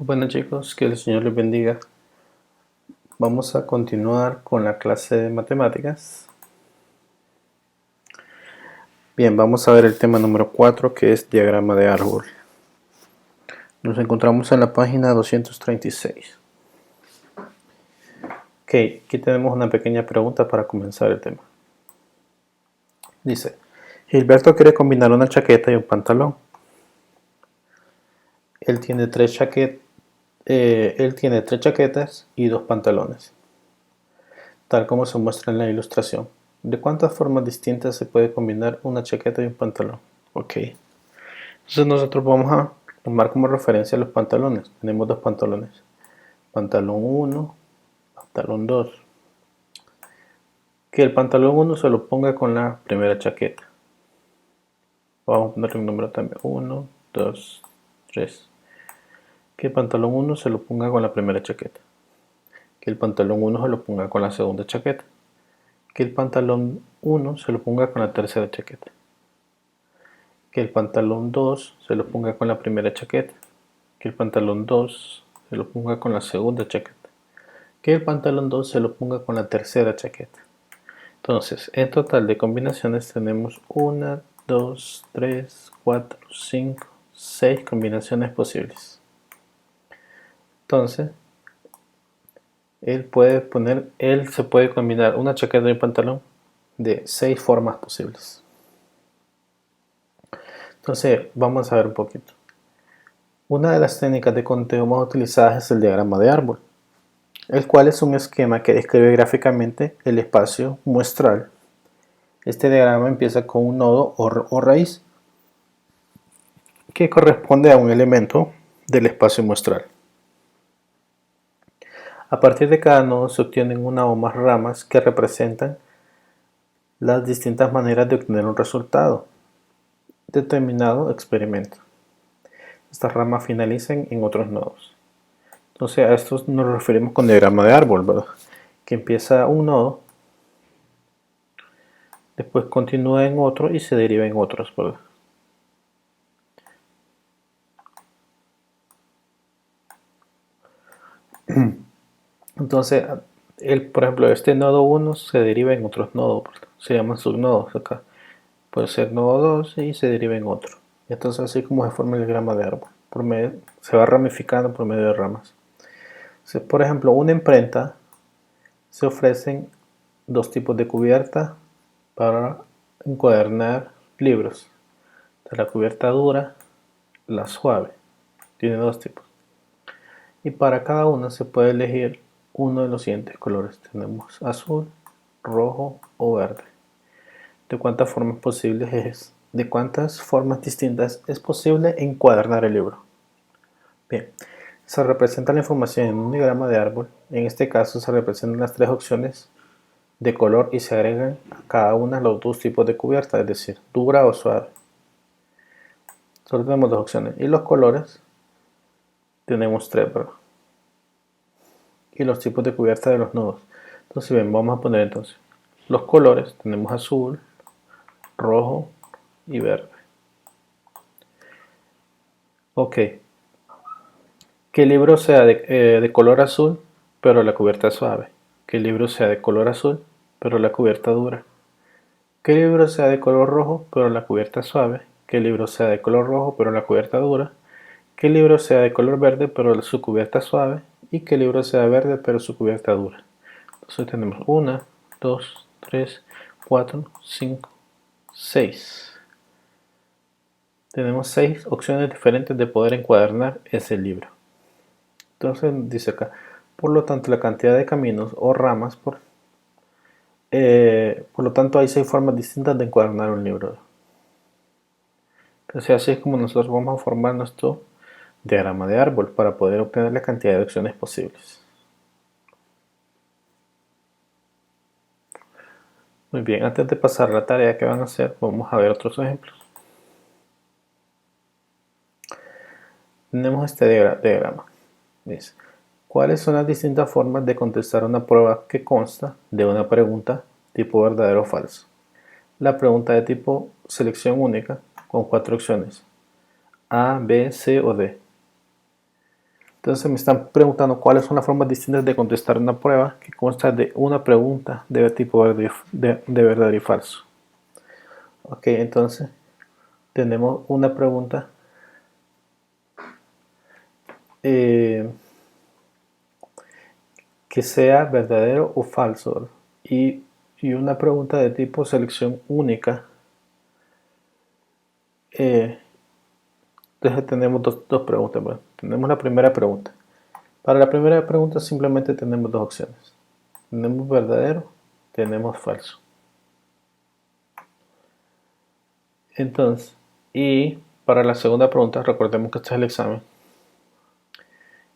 Bueno chicos, que el Señor les bendiga. Vamos a continuar con la clase de matemáticas. Bien, vamos a ver el tema número 4, que es diagrama de árbol. Nos encontramos en la página 236. Ok, aquí tenemos una pequeña pregunta para comenzar el tema. Dice, Gilberto quiere combinar una chaqueta y un pantalón. Él tiene tres chaquetas y dos pantalones, tal como se muestra en la ilustración. ¿De cuántas formas distintas se puede combinar una chaqueta y un pantalón? Ok, entonces nosotros vamos a tomar como referencia los pantalones. Tenemos dos pantalones, pantalón 1, pantalón 2. Que el pantalón 1 se lo ponga con la primera chaqueta. Vamos a ponerle un número también, 1, 2, 3. Que el pantalón 1 se lo ponga con la primera chaqueta. Que el pantalón 1 se lo ponga con la segunda chaqueta. Que el pantalón 1 se lo ponga con la tercera chaqueta. Que el pantalón 2 se lo ponga con la primera chaqueta. Que el pantalón 2 se lo ponga con la segunda chaqueta. Que el pantalón 2 se lo ponga con la tercera chaqueta. Entonces, en total de combinaciones tenemos 1, 2, 3, 4, 5, 6 combinaciones posibles. Entonces, él se puede combinar una chaqueta y un pantalón de 6 formas posibles. Entonces, vamos a ver un poquito. Una de las técnicas de conteo más utilizadas es el diagrama de árbol, el cual es un esquema que describe gráficamente el espacio muestral. Este diagrama empieza con un nodo o raíz que corresponde a un elemento del espacio muestral. A partir de cada nodo se obtienen una o más ramas que representan las distintas maneras de obtener un resultado determinado experimento. Estas ramas finalizan en otros nodos. Entonces a estos nos referimos con diagrama de árbol, ¿verdad? Que empieza un nodo, después continúa en otro y se deriva en otros, ¿verdad? Entonces, por ejemplo, este nodo 1 se deriva en otros nodos, ¿verdad? Se llaman subnodos acá. Puede ser nodo 2 y se deriva en otro. Entonces así como se forma el diagrama de árbol. Se va ramificando por medio de ramas. Por ejemplo, una imprenta se ofrecen dos tipos de cubierta para encuadernar libros. La cubierta dura, la suave. Tiene dos tipos. Y para cada una se puede elegir uno de los siguientes colores. Tenemos azul, rojo o verde. ¿De cuántas formas distintas es posible encuadernar el libro? Bien, se representa la información en un diagrama de árbol. En este caso se representan las tres opciones de color y se agregan a cada una los dos tipos de cubierta, es decir, dura o suave. Solo tenemos dos opciones. Y los colores tenemos tres, ¿verdad? Y los tipos de cubierta de los nodos. Entonces, bien, vamos a poner entonces los colores. Tenemos azul, rojo y verde. Ok. Que el libro sea de color azul, pero la cubierta es suave. Que el libro sea de color azul, pero la cubierta dura. Que el libro sea de color rojo, pero la cubierta es suave. Que el libro sea de color rojo, pero la cubierta dura. Que el libro sea de color verde, pero su cubierta es suave. Y que el libro sea verde, pero su cubierta dura. Entonces tenemos 1, 2, 3, 4, 5, 6. Tenemos 6 opciones diferentes de poder encuadernar ese libro. Entonces dice acá, por lo tanto la cantidad de caminos o ramas, por lo tanto hay 6 formas distintas de encuadernar un libro. Entonces así es como nosotros vamos a formar nuestro diagrama de árbol para poder obtener la cantidad de opciones posibles. Muy bien, antes de pasar a la tarea que van a hacer, vamos a ver otros ejemplos. Tenemos este diagrama. Dice, ¿cuáles son las distintas formas de contestar una prueba que consta de una pregunta tipo verdadero o falso? La pregunta de tipo selección única con 4 opciones: A, B, C o D. Entonces me están preguntando cuáles son las formas distintas de contestar una prueba que consta de una pregunta de tipo de verdadero y falso. Ok, entonces tenemos una pregunta que sea verdadero o falso y una pregunta de tipo selección única. Entonces tenemos dos preguntas. Bueno, tenemos la primera pregunta. Para la primera pregunta simplemente tenemos dos opciones. Tenemos verdadero, tenemos falso. Entonces, y para la segunda pregunta, recordemos que este es el examen,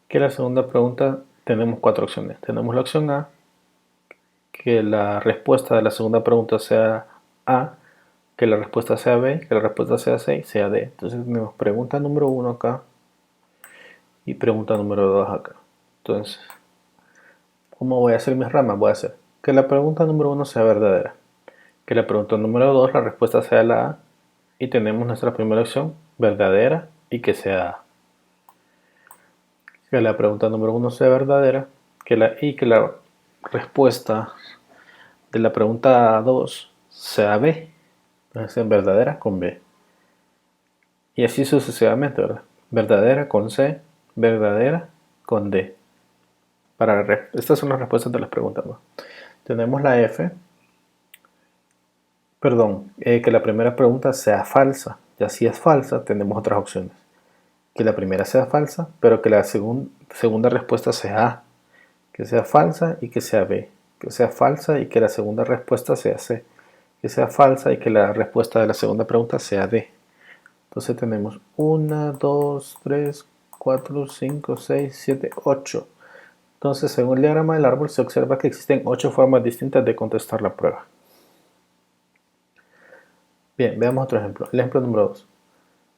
que la segunda pregunta tenemos cuatro opciones. Tenemos la opción A, que la respuesta de la segunda pregunta sea A, que la respuesta sea B, que la respuesta sea C y sea D. Entonces tenemos pregunta número 1 acá y pregunta número 2 acá. Entonces, ¿cómo voy a hacer mis ramas? Voy a hacer que la pregunta número 1 sea verdadera, que la pregunta número 2 la respuesta sea la A y tenemos nuestra primera opción verdadera y que sea A. Que la pregunta número 1 sea verdadera y que la respuesta de la pregunta 2 sea B. Entonces es verdadera con B. Y así sucesivamente, ¿verdad? Verdadera con C, verdadera con D. Estas son las respuestas de las preguntas, ¿no? Tenemos la F, perdón, que la primera pregunta sea falsa. Y así es falsa, tenemos otras opciones. Que la primera sea falsa, pero que la segunda respuesta sea A. Que sea falsa y que sea B. Que sea falsa y que la segunda respuesta sea C. Que sea falsa y que la respuesta de la segunda pregunta sea D. Entonces tenemos 1, 2, 3, 4, 5, 6, 7, 8. Entonces, según el diagrama del árbol, se observa que existen 8 formas distintas de contestar la prueba. Bien, veamos otro ejemplo. El ejemplo número 2.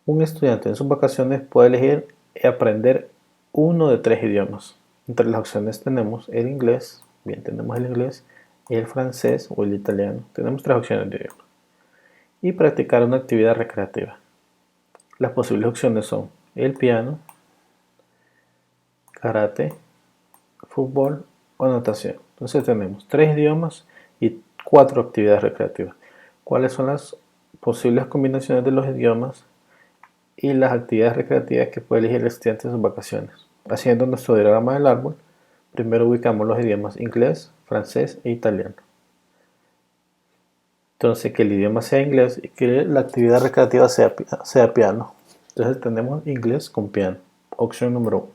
Un estudiante en sus vacaciones puede elegir aprender uno de 3 idiomas. Entre las opciones tenemos el inglés, bien, tenemos el inglés, el francés o el italiano. Tenemos 3 opciones de idioma. Y practicar una actividad recreativa. Las posibles opciones son el piano, karate, fútbol o natación. Entonces tenemos 3 idiomas y 4 actividades recreativas. ¿Cuáles son las posibles combinaciones de los idiomas y las actividades recreativas que puede elegir el estudiante en sus vacaciones? Haciendo nuestro diagrama del árbol, primero ubicamos los idiomas inglés, francés e italiano. Entonces que el idioma sea inglés y que la actividad recreativa sea piano. Entonces tenemos inglés con piano, opción número 1.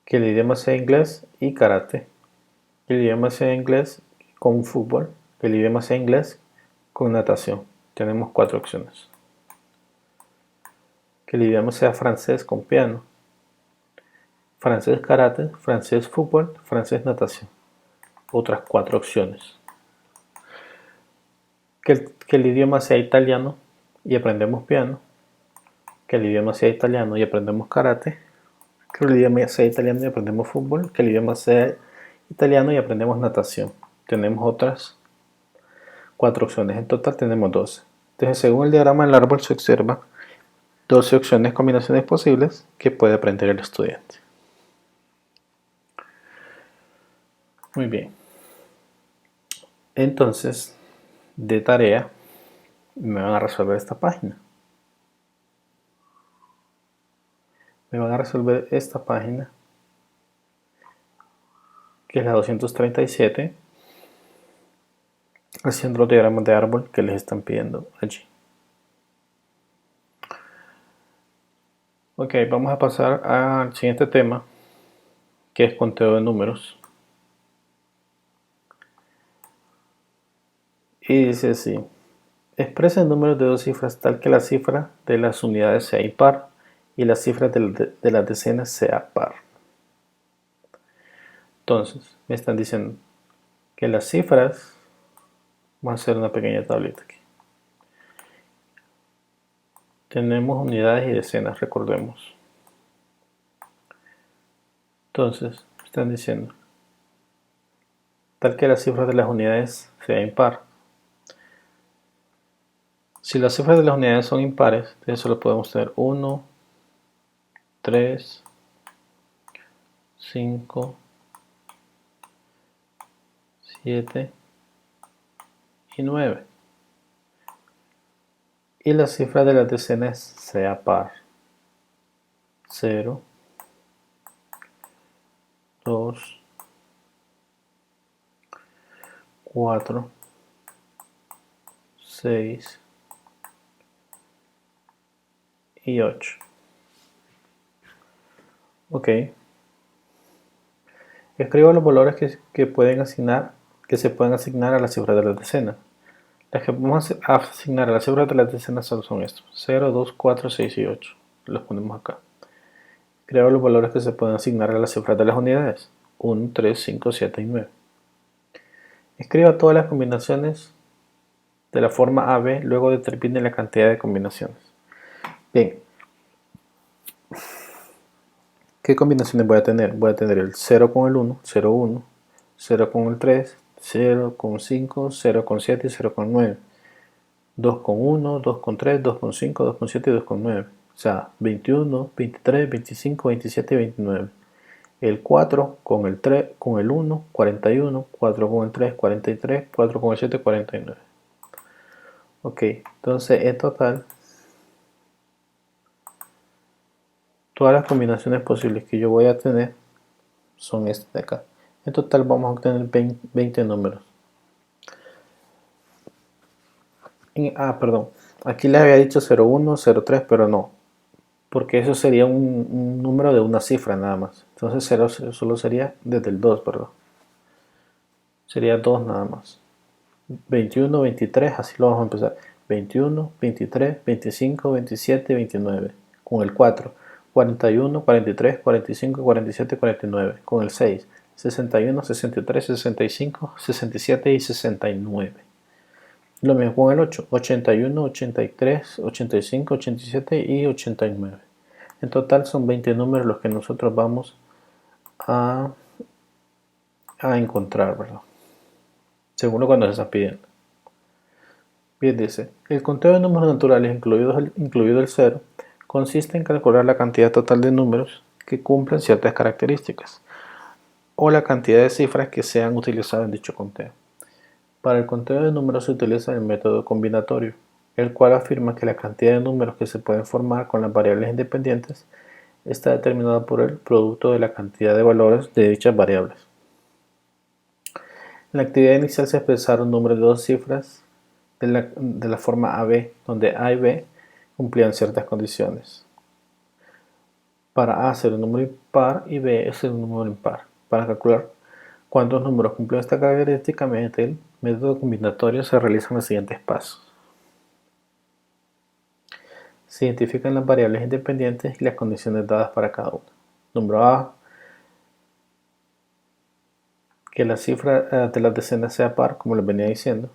Que el idioma sea inglés y karate. Que el idioma sea inglés con fútbol. Que el idioma sea inglés con natación. Tenemos 4 opciones. Que el idioma sea francés con piano. Francés karate, francés fútbol, francés natación. Otras 4 opciones. Que el idioma sea italiano y aprendemos piano. Que el idioma sea italiano y aprendemos karate. Que el idioma sea italiano y aprendemos fútbol. Que el idioma sea italiano y aprendemos natación. Tenemos otras 4 opciones. En total tenemos 12. Entonces, según el diagrama del árbol se observa 12 opciones, combinaciones posibles que puede aprender el estudiante. Muy bien. Entonces, de tarea, me van a resolver esta página. Me van a resolver esta página, que es la 237, haciendo los diagramas de árbol que les están pidiendo allí. Ok, vamos a pasar al siguiente tema, que es conteo de números. Y dice así: expresa el número de 2 cifras tal que la cifra de las unidades sea impar y la cifra de las decenas sea par. Entonces, me están diciendo que las cifras, vamos a hacer una pequeña tablita aquí. Tenemos unidades y decenas, recordemos. Entonces, me están diciendo tal que la cifra de las unidades sea impar. Si las cifras de las unidades son impares, entonces solo podemos tener 1, 3, 5, 7 y 9. Y la cifra de las decenas sea par. 0, 2, 4, 6 y 8. Ok. Escribo los valores que se pueden asignar a la cifra de las decenas. Las que vamos a asignar a la cifra de las decenas solo son estos: 0, 2, 4, 6 y 8. Los ponemos acá. Creo los valores que se pueden asignar a las cifras de las unidades: 1, 3, 5, 7 y 9. Escriba todas las combinaciones de la forma AB, luego determine la cantidad de combinaciones. Bien, ¿qué combinaciones voy a tener? Voy a tener el 0 con el 1, 0, 1, 0 con el 3, 0 con 5, 0 con 7 y 0 con 9. 2 con 1, 2 con 3, 2 con 5, 2 con 7 y 2 con 9. O sea, 21, 23, 25, 27 y 29. El 4 con el 3, con el 1, 41, 4 con el 3, 43, 4 con el 7, 49. Ok, entonces en total, todas las combinaciones posibles que yo voy a tener son estas de acá. En total vamos a obtener 20 números. Perdón, aquí les había dicho 01, 03, pero no, porque eso sería un número de una cifra nada más. Entonces 0 solo sería desde el 2, perdón. Sería 2 nada más. 21, 23, así lo vamos a empezar. 21, 23, 25, 27, 29. Con el 4, 41, 43, 45, 47, 49. Con el 6, 61, 63, 65, 67 y 69. Lo mismo con el 8, 81, 83, 85, 87 y 89. En total son 20 números los que nosotros vamos a encontrar, ¿verdad? Según lo que nos están pidiendo. Bien, dice, el conteo de números naturales, incluido el 0, consiste en calcular la cantidad total de números que cumplen ciertas características, o la cantidad de cifras que se han utilizado en dicho conteo. Para el conteo de números se utiliza el método combinatorio, el cual afirma que la cantidad de números que se pueden formar con las variables independientes está determinada por el producto de la cantidad de valores de dichas variables. En la actividad inicial se expresaron números de dos cifras de la forma AB, donde A y B cumplían ciertas condiciones. Para A ser un número impar y B es un número impar. Para calcular cuántos números cumplen esta característica mediante el método combinatorio se realizan los siguientes pasos. Se identifican las variables independientes y las condiciones dadas para cada una. Número A, que la cifra de las decenas sea par, como les venía diciendo.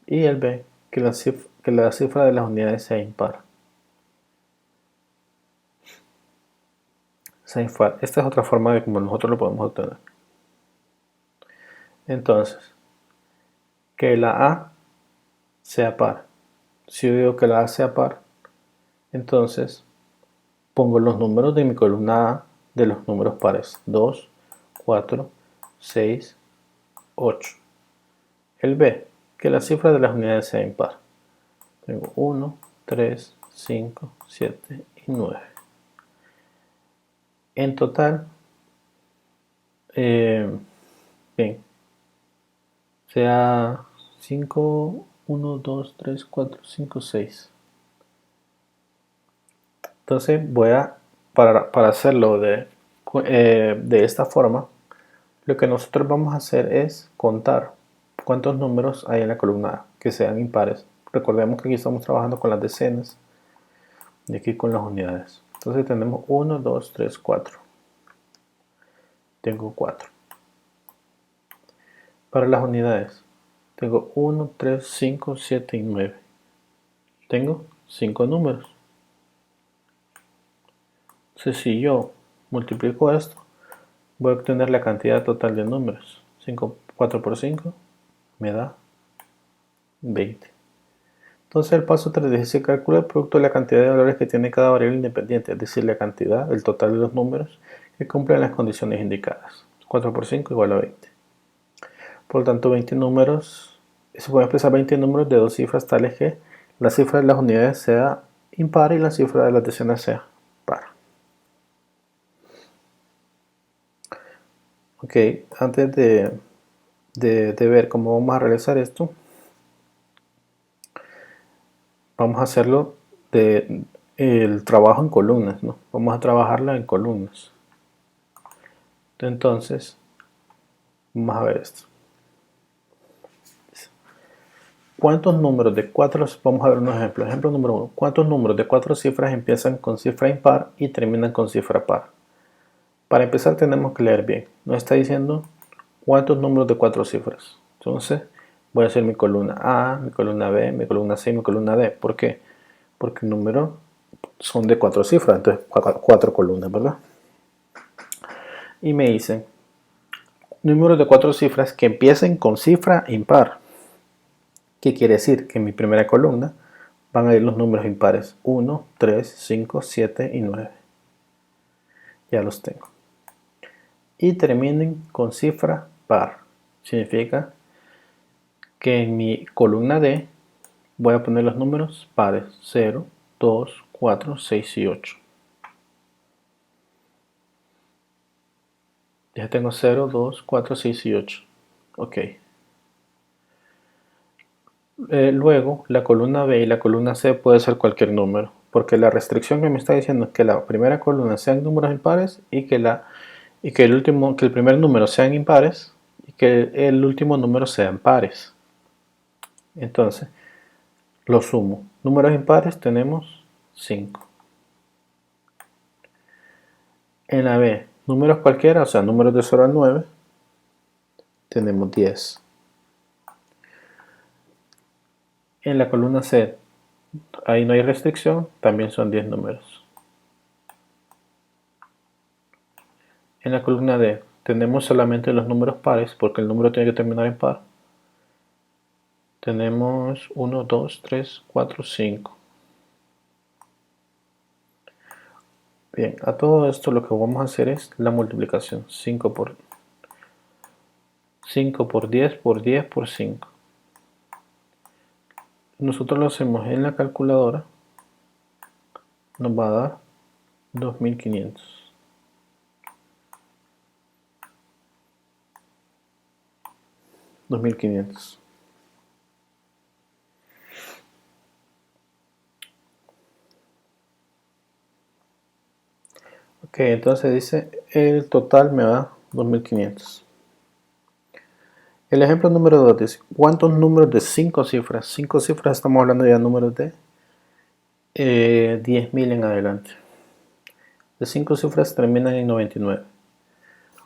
Y el B, que la cifra de las unidades sea impar. Esta es otra forma de cómo nosotros lo podemos obtener. Entonces, que la A sea par. Si yo digo que la A sea par, entonces pongo los números de mi columna A de los números pares: 2, 4, 6, 8. El B, que la cifra de las unidades sea impar. Tengo 1, 3, 5, 7 y 9. En total, bien, sea 5, 1, 2, 3, 4, 5, 6. Entonces para hacerlo de esta forma, lo que nosotros vamos a hacer es contar cuántos números hay en la columna A, que sean impares. Recordemos que aquí estamos trabajando con las decenas y aquí con las unidades. Entonces tenemos 1, 2, 3, 4. Tengo 4. Para las unidades, tengo 1, 3, 5, 7 y 9. Tengo 5 números. Entonces si yo multiplico esto, voy a obtener la cantidad total de números. 4 por 5 me da 20. Entonces el paso 3 dice calcula el producto de la cantidad de valores que tiene cada variable independiente, es decir, la cantidad, el total de los números que cumplen las condiciones indicadas. 4 por 5 igual a 20. Por lo tanto, 20 números, se pueden expresar 20 números de dos cifras tales que la cifra de las unidades sea impar y la cifra de las decenas sea par. Ok, antes de ver cómo vamos a realizar esto, vamos a hacerlo el trabajo en columnas, ¿no? Vamos a trabajarla en columnas. Entonces, vamos a ver esto. ¿Cuántos números de cuatro? Vamos a ver unos ejemplos. Ejemplo número 1. ¿Cuántos números de 4 cifras empiezan con cifra impar y terminan con cifra par? Para empezar tenemos que leer bien. Nos está diciendo cuántos números de 4 cifras. Entonces, voy a hacer mi columna A, mi columna B, mi columna C y mi columna D. ¿Por qué? Porque el número son de 4 cifras, entonces 4 columnas, ¿verdad? Y me dicen números de 4 cifras que empiecen con cifra impar. ¿Qué quiere decir? Que en mi primera columna van a ir los números impares 1, 3, 5, 7 y 9. Ya los tengo. Y terminen con cifra par. Significa que en mi columna D voy a poner los números pares 0, 2, 4, 6 y 8. Ya tengo 0, 2, 4, 6 y 8. Ok. Luego, la columna B y la columna C puede ser cualquier número, porque la restricción que me está diciendo es que la primera columna sean números impares y que el primer número sean impares y que el último número sean pares. Entonces, lo sumo. Números impares tenemos 5. En la B, números cualquiera, o sea, números de 0 al 9, tenemos 10. En la columna C, ahí no hay restricción, también son 10 números. En la columna D tenemos solamente los números pares porque el número tiene que terminar en par. Tenemos 1, 2, 3, 4, 5. Bien, a todo esto lo que vamos a hacer es la multiplicación. 5 por 10 por 10 por 5. Nosotros lo hacemos en la calculadora. Nos va a dar 2500. 2500. Ok, entonces dice el total me da 2500. El ejemplo número 2 dice, ¿cuántos números de 5 cifras? 5 cifras, estamos hablando ya de números de 10.000 en adelante. De 5 cifras terminan en 99.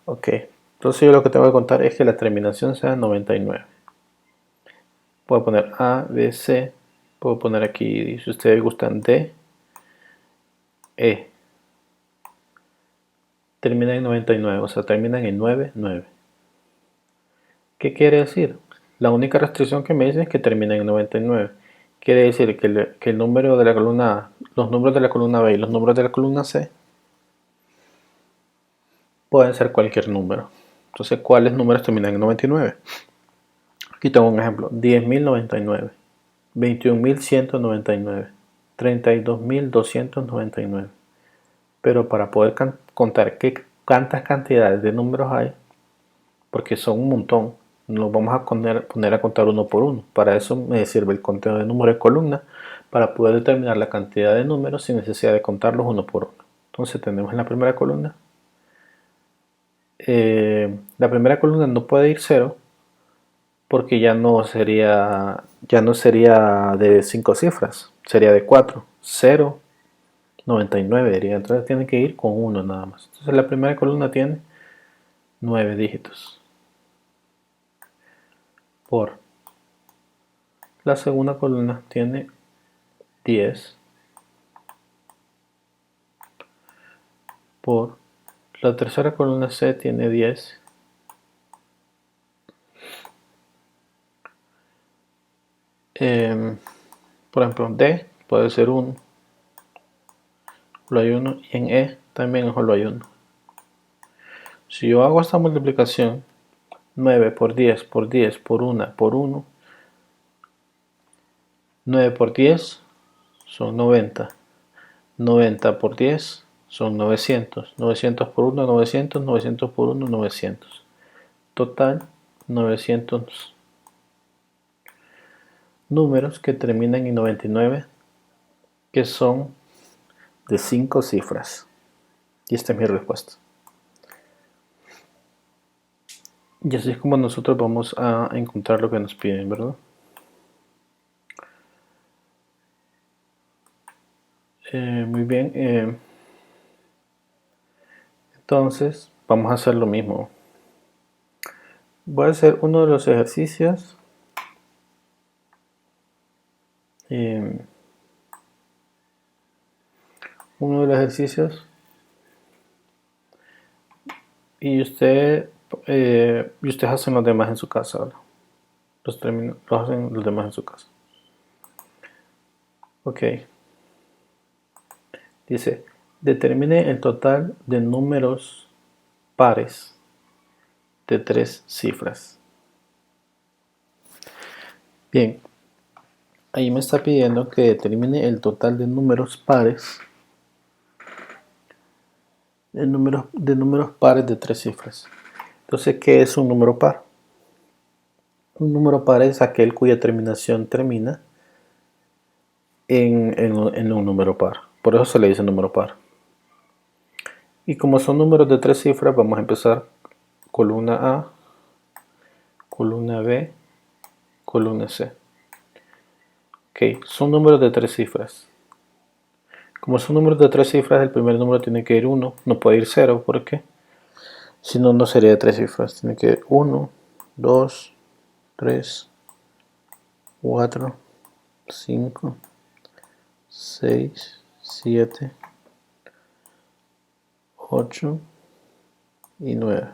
Ok, entonces yo lo que tengo que contar es que la terminación sea 99. Puedo poner A, B, C. Puedo poner aquí, si ustedes gustan, D, E. Terminan en 99, o sea, terminan en 9, 9. ¿Qué quiere decir? La única restricción que me dice es que termina en 99. Quiere decir que el número de la columna A, los números de la columna B y los números de la columna C pueden ser cualquier número. Entonces, ¿cuáles números terminan en 99? Aquí tengo un ejemplo. 10.099, 21.199, 32.299. Pero para poder contar cuántas cantidades de números hay, porque son un montón, nos vamos a poner a contar uno por uno. Para eso me sirve el conteo de números de columna, para poder determinar la cantidad de números sin necesidad de contarlos uno por uno. Entonces tenemos en la primera columna, la primera columna no puede ir 0, porque ya no sería de 5 cifras, sería de 4, 0, 99 diría, entonces tiene que ir con 1 nada más. Entonces la primera columna tiene 9 dígitos. Por la segunda columna tiene 10. Por la tercera columna C tiene 10. Por ejemplo, D puede ser 1, solo hay 1, y en E también solo hay 1. Si yo hago esta multiplicación, 9 por 10 por 10 por 1 por 1, 9 por 10 son 90. 90 por 10 son 900. 900 por 1, 900. 900 por 1, 900. Total, 900 números que terminan en 99, que son de 5 cifras. Y esta es mi respuesta. Y así es como nosotros vamos a encontrar lo que nos piden, ¿verdad? Muy bien. Entonces, vamos a hacer lo mismo. Voy a hacer uno de los ejercicios. Uno de los ejercicios. Y ustedes hacen los demás en su casa ahora. Los hacen los demás en su casa. Ok. Dice, determine el total de números pares de 3 cifras. Bien, ahí me está pidiendo que determine el total de números pares de números pares de 3 cifras. Entonces, ¿qué es un número par? Un número par es aquel cuya terminación termina en un número par. Por eso se le dice número par. Y como son números de 3 cifras, vamos a empezar columna A, columna B, columna C. Ok, son números de 3 cifras. Como son números de 3 cifras, el primer número tiene que ir 1, no puede ir 0, porque si no, no sería de 3 cifras. Tiene que ir 1, 2, 3, 4, 5, 6, 7, 8 y 9.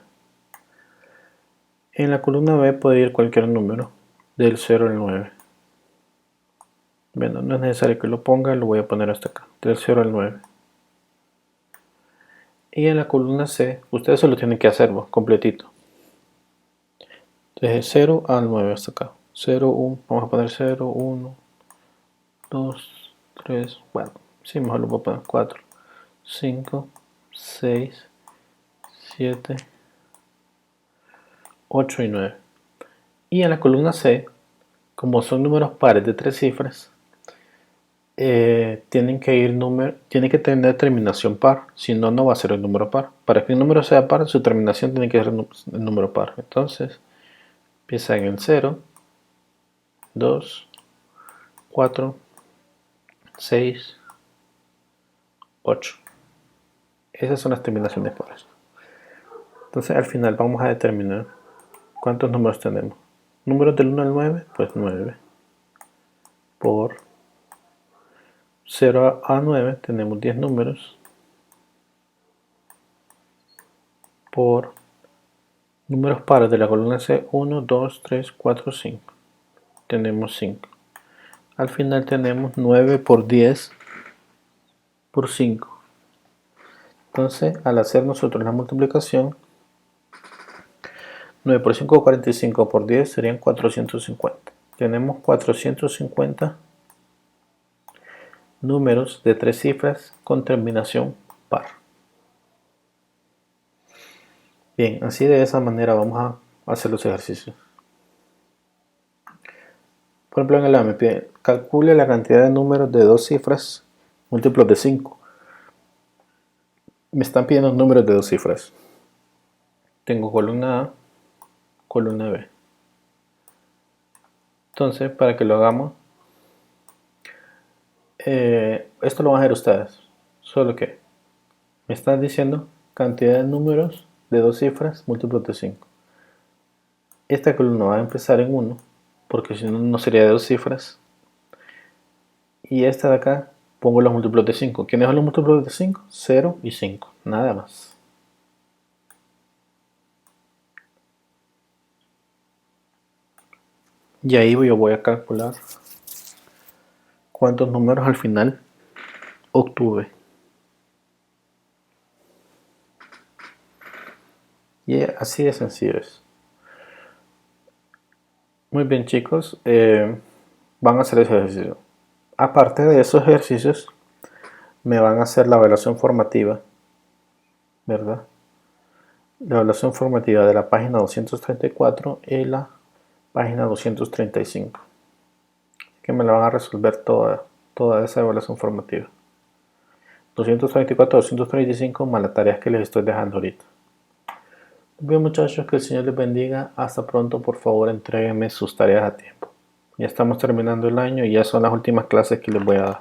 En la columna B puede ir cualquier número, del 0 al 9. Bueno, no es necesario que lo ponga, lo voy a poner hasta acá, del 0 al 9. Y en la columna C, ustedes se lo tienen que hacer completito. Desde 0 al 9 hasta acá. 0, 1, vamos a poner 0, 1, 2, 3, bueno, sí, mejor lo voy a poner 4, 5, 6, 7, 8 y 9. Y en la columna C, como son números pares de 3 cifras, tiene que tener terminación par, si no, no va a ser un número par. Para que un número sea par, su terminación tiene que ser el número par. Entonces, empieza en el 0, 2, 4, 6, 8. Esas son las terminaciones pares. Entonces, al final vamos a determinar cuántos números tenemos. Números del 1 al 9, pues 9. Por 0 a 9 tenemos 10 números. Por números pares de la columna C, 1, 2, 3, 4, 5. Tenemos 5. Al final tenemos 9 por 10 por 5. Entonces, al hacer nosotros la multiplicación, 9 por 5, 45 por 10 serían 450. Tenemos 450 números de 3 cifras con terminación par. Bien, así de esa manera vamos a hacer los ejercicios. Por ejemplo, en el A me pide, calcule la cantidad de números de 2 cifras múltiplos de 5. Me están pidiendo números de 2 cifras. Tengo columna A, columna B. Entonces, para que lo hagamos, esto lo van a hacer ustedes. Solo que me están diciendo cantidad de números de 2 cifras múltiplos de 5. Esta columna va a empezar en 1, porque si no, no sería de 2 cifras. Y esta de acá pongo los múltiplos de 5. ¿Quiénes son los múltiplos de 5? 0 y 5, nada más. Y ahí yo voy a calcular ¿Cuántos números al final obtuve? Y así de sencillo es. Muy bien, chicos, van a hacer ese ejercicio. Aparte de esos ejercicios, me van a hacer la evaluación formativa, ¿verdad? La evaluación formativa de la página 234 y la página 235. Que me la van a resolver toda esa evaluación formativa. 234, 235 más las tareas que les estoy dejando ahorita. Bien, muchachos, que el Señor les bendiga. Hasta pronto. Por favor, entréguenme sus tareas a tiempo. Ya estamos terminando el año y ya son las últimas clases que les voy a dar.